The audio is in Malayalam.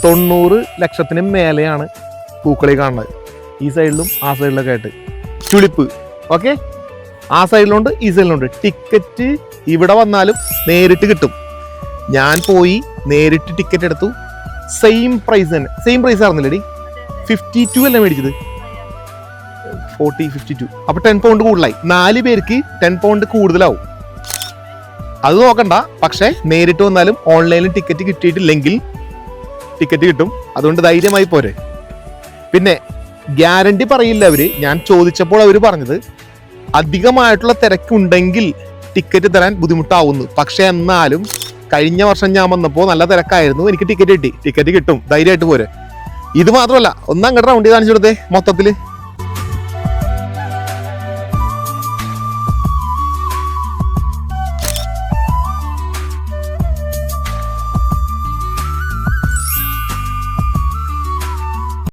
90 ലക്ഷത്തിന് മേലെയാണ് പൂക്കളി കാണുന്നത്. ഈ സൈഡിലും ആ സൈഡിലൊക്കെ ആയിട്ട് ചുളിപ്പ്. ഓക്കെ, ആ സൈഡിലുണ്ട് ഈ സൈഡിലുണ്ട്. ടിക്കറ്റ് ഇവിടെ വന്നാലും നേരിട്ട് കിട്ടും. ഞാൻ പോയി നേരിട്ട് ടിക്കറ്റ് എടുത്തു. സെയിം പ്രൈസ് തന്നെ. സെയിം പ്രൈസ് ആയിരുന്നില്ലേടി? 52 അല്ലേ മേടിച്ചത്? 52. അപ്പൊ 10 പൗണ്ട് കൂടുതലായി. 4 പേർക്ക് 10 പൗണ്ട് കൂടുതലാവും. അത് നോക്കണ്ട. പക്ഷെ നേരിട്ട് വന്നാലും ഓൺലൈനിൽ ടിക്കറ്റ് കിട്ടിയിട്ടില്ലെങ്കിൽ ടിക്കറ്റ് കിട്ടും. അതുകൊണ്ട് ധൈര്യമായി പോരെ. പിന്നെ ഗ്യാരണ്ടി പറയില്ല അവര്. ഞാൻ ചോദിച്ചപ്പോൾ അവർ പറഞ്ഞത് അധികമായിട്ടുള്ള തിരക്കുണ്ടെങ്കിൽ ടിക്കറ്റ് തരാൻ ബുദ്ധിമുട്ടാവുന്നു. പക്ഷെ എന്നാലും കഴിഞ്ഞ വർഷം ഞാൻ വന്നപ്പോൾ നല്ല തിരക്കായിരുന്നു, എനിക്ക് ടിക്കറ്റ് കിട്ടി. ടിക്കറ്റ് കിട്ടും, ധൈര്യമായിട്ട് പോരെ. ഇത് മാത്രമല്ല, ഒന്ന് അങ്ങോട്ട് റൗണ്ട് ചെയ്ത് കാണിച്ചു കൊടുത്തേ മൊത്തത്തില്.